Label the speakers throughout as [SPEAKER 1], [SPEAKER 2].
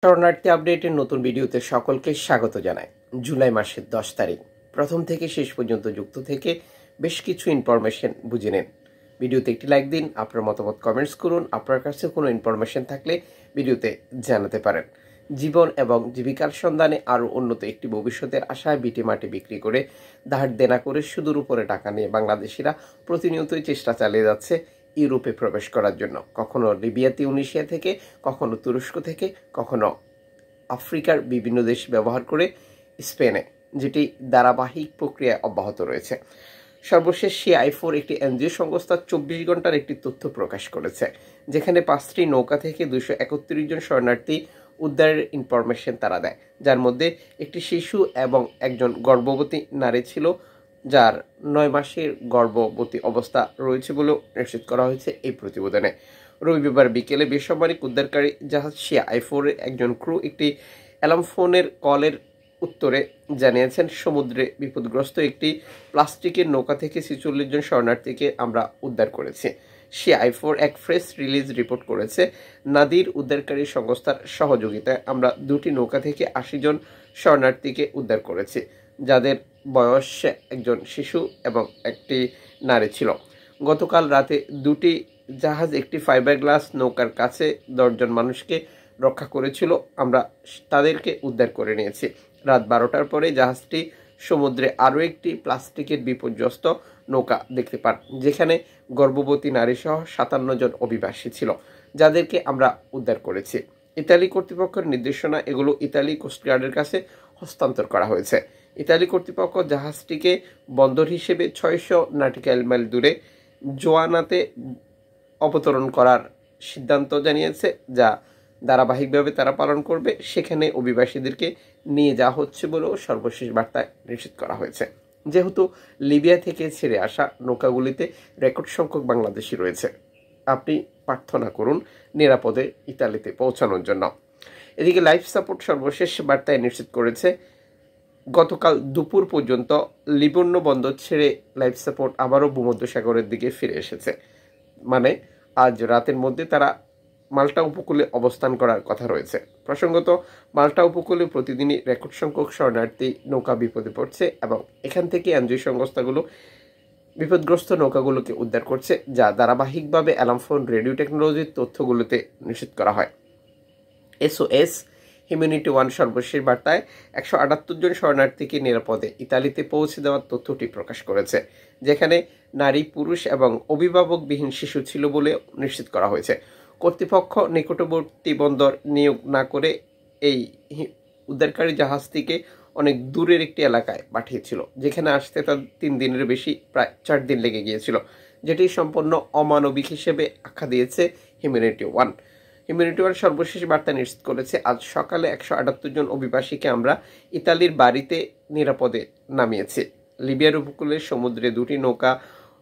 [SPEAKER 1] শরণার্থী আপডেটের নতুন ভিডিওতে সকলকে স্বাগত জানাই। জুলাই মাসের 10 তারিখ প্রথম থেকে শেষ পর্যন্ত যুক্ত থেকে বেশ কিছু ইনফরমেশন বুঝে নিন। ভিডিওতে একটি লাইক দিন, আপনার মতামত কমেন্টস করুন। আপনার কাছে কোনো ইনফরমেশন থাকলে ভিডিওতে জানাতে পারেন। জীবন এবং জীবিকার সন্ধানে আরও উন্নত একটি ভবিষ্যতের আশায় ভিটে মাটি বিক্রি করে ধার দেনা করে সুদের উপরে টাকা নিয়ে বাংলাদেশিরা প্রতিনিয়তই চেষ্টা চালিয়ে যাচ্ছে ইউরোপে প্রবেশ করার জন্য। কখনো লিবিয়া তিউনিসিয়া থেকে, কখনো তুরস্ক থেকে, কখনো আফ্রিকার বিভিন্ন দেশ ব্যবহার করে স্পেনে, যেটি ধারাবাহিক প্রক্রিয়া অব্যাহত রয়েছে। সর্বশেষ CI4 একটি এনজিও সংস্থা 24 ঘন্টার একটি তথ্য প্রকাশ করেছে, যেখানে 5টি নৌকা থেকে 231 জন শরণার্থী উদ্ধারের ইনফরমেশন তারা দেয়, যার মধ্যে একটি শিশু এবং একজন গর্ভবতী নারী ছিল, যার 9 মাসের গর্ভবতী অবস্থা রয়েছে বলেও নিশ্চিত করা হয়েছে এই প্রতিবেদনে। রবিবার বিকেলে বেসামরিক উদ্ধারকারী জাহাজ CI4 এর একজন ক্রু একটি অ্যালার্ম ফোনের কলের উত্তরে জানিয়েছেন, সমুদ্রে বিপদগ্রস্ত একটি প্লাস্টিকের নৌকা থেকে 46 জন শরণার্থীকে আমরা উদ্ধার করেছি। CI4 এক প্রেস রিলিজ রিপোর্ট করেছে, নাদির উদ্ধারকারী সংস্থার সহযোগিতায় আমরা 2টি নৌকা থেকে 80 জন শরণার্থীকে উদ্ধার করেছি, যাদের বয়স একজন শিশু এবং একটি নারী ছিল। গতকাল রাতে 2টি জাহাজ একটি ফাইবার গ্লাস নৌকার কাছে 10 জন মানুষকে রক্ষা করেছিল। আমরা তাদেরকে উদ্ধার করে নিয়েছি। রাত 12টার পরে জাহাজটি সমুদ্রে আরও একটি প্লাস্টিকের বিপর্যস্ত নৌকা দেখতে পান, যেখানে গর্ভবতী নারী সহ 57 জন অভিবাসী ছিল, যাদেরকে আমরা উদ্ধার করেছি। ইতালি কর্তৃপক্ষের নির্দেশনা এগুলো ইতালি কোস্টগার্ডের কাছে হস্তান্তর করা হয়েছে। ইতালি কর্তৃপক্ষ জাহাজটিকে বন্দর হিসেবে 600 নটিক্যাল মাইল দূরে জোয়ানাতে অবতরণ করার সিদ্ধান্ত জানিয়েছে, যা ধারাবাহিকভাবে তারা পালন করবে। সেখানে অভিবাসীদেরকে নিয়ে যাওয়া হচ্ছে বলেও সর্বশেষ বার্তায় নিশ্চিত করা হয়েছে। যেহেতু লিবিয়া থেকে ছেড়ে আসা নৌকাগুলিতে রেকর্ড সংখ্যক বাংলাদেশি রয়েছে, আপনি প্রার্থনা করুন নিরাপদে ইতালিতে পৌঁছানোর জন্য। এদিকে লাইফ সাপোর্ট সর্বশেষ বার্তায় নিশ্চিত করেছে, গতকাল দুপুর পর্যন্ত লিবন্য বন্দর ছেড়ে লাইফ সাপোর্ট আবারও ভূমধ্যসাগরের দিকে ফিরে এসেছে। মানে আজ রাতের মধ্যে তারা মাল্টা উপকূলে অবস্থান করার কথা রয়েছে। প্রসঙ্গত, মাল্টা উপকূলে প্রতিদিনই রেকর্ড সংখ্যক শরণার্থী নৌকা বিপদে পড়ছে এবং এখান থেকে এনজিও সংস্থাগুলো বিপদগ্রস্ত নৌকাগুলোকে উদ্ধার করছে, যা ধারাবাহিকভাবে অ্যালার্ম ফোন রেডিও টেকনোলজির তথ্যগুলোতে নিশ্চিত করা হয়। SOS হিউম্যানিটি ওয়ান সর্বশেষ বার্তায় 178 জন শরণার্থীকে নিরাপদে ইতালিতে পৌঁছে দেওয়ার তথ্যটি প্রকাশ করেছে, যেখানে নারী, পুরুষ এবং অভিভাবকবিহীন শিশু ছিল বলে নিশ্চিত করা হয়েছে। কর্তৃপক্ষ নিকটবর্তী বন্দর নিয়োগ না করে এই উদ্ধারকারী জাহাজটিকে অনেক দূরের একটি এলাকায় পাঠিয়েছিল, যেখানে আসতে তার 3 দিনের বেশি, প্রায় 4 দিন লেগে গিয়েছিল, যেটি সম্পূর্ণ অমানবিক হিসেবে আখ্যা দিয়েছে হিউম্যানিটি ওয়ান। হিউম্যানিটি ওয়ান সর্বশেষ বার্তা নিশ্চিত করেছে, আজ সকালে 178 জন অভিবাসীকে আমরা ইতালির বাড়িতে নিরাপদে নামিয়েছি। লিবিয়ার উপকূলের সমুদ্রে 2টি নৌকা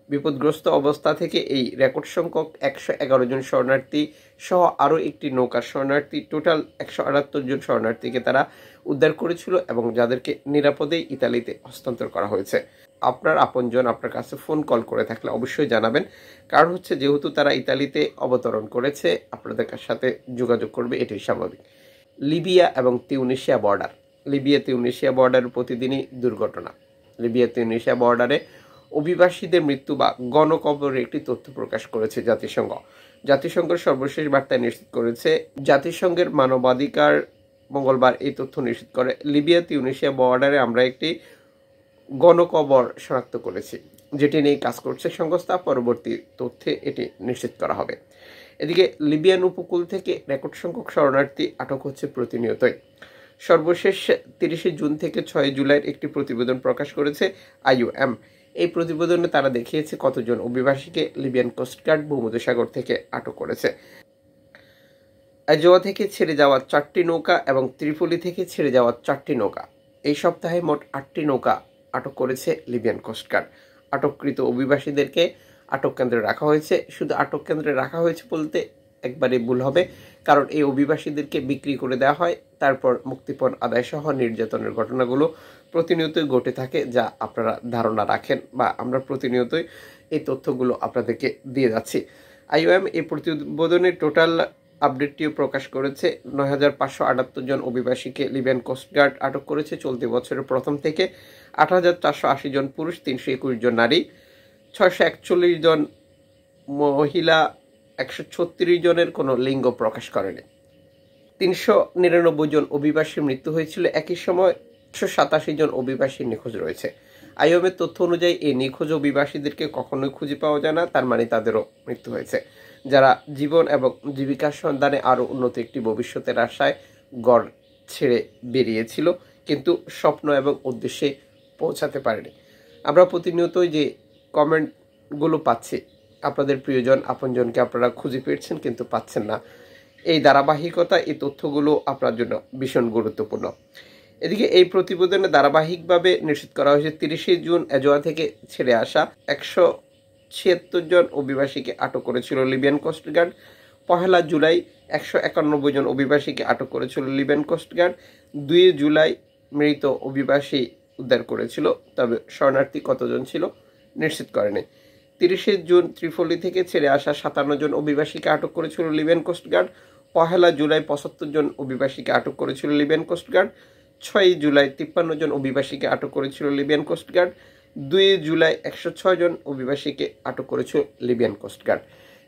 [SPEAKER 1] বিপদগ্রস্ত অবস্থা থেকে এই রেকর্ড সংখ্যক 111 জন শরণার্থী সহ আরও একটি নৌকার শরণার্থী, টোটাল 178 জন শরণার্থীকে তারা উদ্ধার করেছিল এবং যাদেরকে নিরাপদেই ইতালিতে হস্তান্তর করা হয়েছে। আপনার আপনজন আপনার কাছে ফোন কল করে থাকলে অবশ্যই জানাবেন, কারণ হচ্ছে যেহেতু তারা ইতালিতে অবতরণ করেছে, আপনাদের সাথে যোগাযোগ করবে, এটাই স্বাভাবিক। লিবিয়া এবং তিউনিসিয়া বর্ডার, লিবিয়া তিউনিসিয়া বর্ডারে প্রতিদিনই দুর্ঘটনা। লিবিয়া তিউনিসিয়া বর্ডারে অভিবাসীদের মৃত্যু বা গণকবরের একটি তথ্য প্রকাশ করেছে জাতিসংঘ। জাতিসংঘের সর্বশেষ বার্তায় নিশ্চিত করেছে, জাতিসংঘের মানবাধিকার মঙ্গলবার এই তথ্য নিশ্চিত করে, লিবিয়া তিউনিসিয়া বর্ডারে আমরা একটি গণকবর শনাক্ত করেছি, যেটি নিয়ে কাজ করছে সংস্থা। পরবর্তী তথ্যে এটি নিশ্চিত করা হবে। এদিকে লিবিয়ান উপকূল থেকে রেকর্ড সংখ্যক শরণার্থী আটক হচ্ছে প্রতিনিয়তই। সর্বশেষ 30 জুন থেকে 6 জুলাইয়ের একটি প্রতিবেদন প্রকাশ করেছে IOM। এই প্রতিবেদনে তারা দেখিয়েছে কতজন অভিবাসীকে লিবিয়ান কোস্টগার্ড ভূমধ্যসাগর থেকে আটক করেছে। আজোয়া থেকে ছেড়ে যাওয়া 4টি নৌকা এবং ত্রিপলি থেকে ছেড়ে যাওয়া 4টি নৌকা, এই সপ্তাহে মোট 8টি নৌকা আটক করেছে লিবিয়ান কোস্টগার্ড। আটককৃত অভিবাসীদেরকে আটক কেন্দ্রে রাখা হয়েছে। শুধু আটক কেন্দ্রে রাখা হয়েছে বলতে একবারে ভুল হবে, কারণ এই অভিবাসীদেরকে বিক্রি করে দেওয়া হয়, তারপর মুক্তিপণ আদায় সহ নির্যাতনের ঘটনাগুলো প্রতিনিয়তই ঘটে থাকে, যা আপনারা ধারণা রাখেন বা আমরা প্রতিনিয়তই এই তথ্যগুলো আপনাদেরকে দিয়ে যাচ্ছি। IOM এই প্রতিবেদনে টোটাল আপডেটটিও প্রকাশ করেছে। ৯,৫৭৮ জন অভিবাসীকে লিবিয়ান কোস্টগার্ড আটক করেছে চলতি বছরের প্রথম থেকে। ৮,৪৮০ জন পুরুষ, ৩২১ জন নারী, ৬৪১ জন মহিলা, ১৩৬ জনের কোনো লিঙ্গ প্রকাশ করেনি। ৩৯৯ জন অভিবাসীর মৃত্যু হয়েছিল। একই সময় ১৮৭ জন অভিবাসী নিখোঁজ রয়েছে। আইওএমের তথ্য অনুযায়ী এই নিখোঁজ অভিবাসীদেরকে কখনোই খুঁজে পাওয়া যায় না, তার মানে তাদেরও মৃত্যু হয়েছে, যারা জীবন এবং জীবিকার সন্ধানে আরও উন্নত একটি ভবিষ্যতের আশায় গড় ছেড়ে বেরিয়েছিল, কিন্তু স্বপ্ন এবং উদ্দেশ্যে পৌঁছাতে পারেনি। আমরা প্রতিনিয়তই যে কমেন্টগুলো পাচ্ছি, আপনাদের প্রিয়জন আপনজনকে আপনারা খুঁজে পেয়েছেন কিন্তু পাচ্ছেন না, এই ধারাবাহিকতা, এই তথ্যগুলো আপনার জন্য ভীষণ গুরুত্বপূর্ণ। এদিকে এই প্রতিবেদনে ধারাবাহিকভাবে নিশ্চিত করা হয়েছে ৩০শে জুন এজোয়া থেকে ছেড়ে আসা ১৭৬ জন অভিবাসীকে আটক করেছিল লিবিয়ান কোস্টগার্ড। ১ জুলাই ১৯১ জন অভিবাসীকে আটক করেছিল লিবিয়ান কোস্টগার্ড। ২ জুলাই মৃত অভিবাসী উদ্ধার করেছিল, তবে শরণার্থী কতজন ছিল নিশ্চিত করেনি। ৩০শে জুন ত্রিপলি থেকে ছেড়ে আসা ৫৭ জন অভিবাসীকে আটক করেছিল লিবিয়ান কোস্টগার্ড। ১ জুলাই ৭৫ জন অভিবাসীকে আটক করেছিল লিবিয়ান কোস্টগার্ড। ৬ জুলাই ৫৩ জন অভিবাসীকে আটক করেছিল লিবিয়ান কোস্টগার্ড। ২ জুলাই ১০৬ জন অভিবাসীকে আটক করেছিল লিবিয়ান কোস্টগার্ড।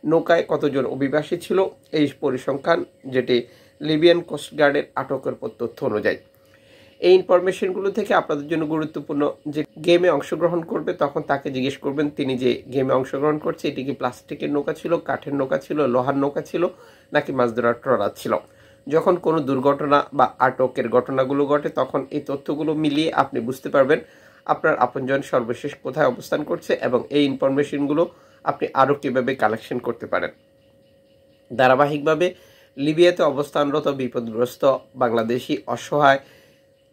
[SPEAKER 1] নৌকায় কতজন অভিবাসী ছিল এই পরিসংখ্যান, যেটি লিবিয়ান কোস্টগার্ডের আটকের পর তথ্য অনুযায়ী। এই ইনফরমেশনগুলো থেকে আপনাদের জন্য গুরুত্বপূর্ণ, যে গেমে অংশগ্রহণ করবে তখন তাকে জিজ্ঞেস করবেন তিনি যে গেমে অংশগ্রহণ করছে এটি কি প্লাস্টিকের নৌকা ছিল, কাঠের নৌকা ছিল, লোহার নৌকা ছিল, নাকি মাছ ধরার ট্রলার ছিল। যখন কোনো দুর্ঘটনা বা আটকের ঘটনাগুলো ঘটে তখন এই তথ্যগুলো মিলিয়ে আপনি বুঝতে পারবেন আপনার আপনজন সর্বশেষ কোথায় অবস্থান করছে এবং এই ইনফরমেশনগুলো আপনি আরও কীভাবে কালেকশন করতে পারেন। ধারাবাহিকভাবে লিবিয়াতে অবস্থানরত বিপদগ্রস্ত বাংলাদেশি অসহায়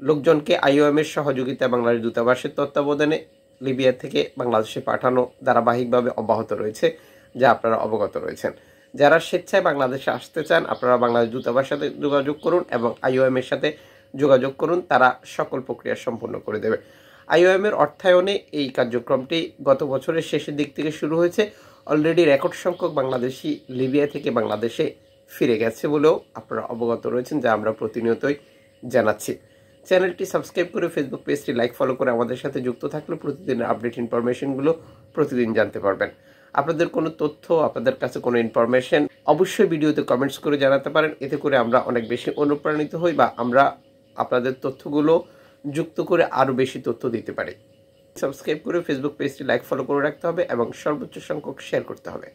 [SPEAKER 1] লোকজনকে আইওএমের সহযোগিতা বাংলাদেশ দূতাবাসের তত্ত্বাবধানে লিবিয়া থেকে বাংলাদেশে পাঠানো ধারাবাহিকভাবে অব্যাহত রয়েছে, যা আপনারা অবগত রয়েছেন। যারা স্বেচ্ছায় বাংলাদেশে আসতে চান আপনারা বাংলাদেশ দূতাবাসের সাথে যোগাযোগ করুন এবং আইওএমের সাথে যোগাযোগ করুন, তারা সকল প্রক্রিয়া সম্পূর্ণ করে দেবে। আইওএমের অর্থায়নে এই কার্যক্রমটি গত বছরের শেষের দিক থেকে শুরু হয়েছে। অলরেডি রেকর্ড সংখ্যক বাংলাদেশি লিবিয়া থেকে বাংলাদেশে ফিরে গেছে বলেও আপনারা অবগত রয়েছেন, যা আমরা প্রতিনিয়তই জানাচ্ছি। চ্যানেলটি সাবস্ক্রাইব করে ফেসবুক পেজটি লাইক ফলো করে আমাদের সাথে যুক্ত থাকলে প্রতিদিনের আপডেট ইনফরমেশনগুলো প্রতিদিন জানতে পারবেন। আপনাদের কোনো তথ্য, আপনাদের কাছে কোনো ইনফরমেশন অবশ্যই ভিডিওতে কমেন্টস করে জানাতে পারেন, এতে করে আমরা অনেক বেশি অনুপ্রাণিত হই বা আমরা আপনাদের তথ্যগুলো যুক্ত করে আরও বেশি তথ্য দিতে পারি। সাবস্ক্রাইব করে ফেসবুক পেজটি লাইক ফলো করে রাখতে হবে এবং সর্বোচ্চ সংখ্যক শেয়ার করতে হবে।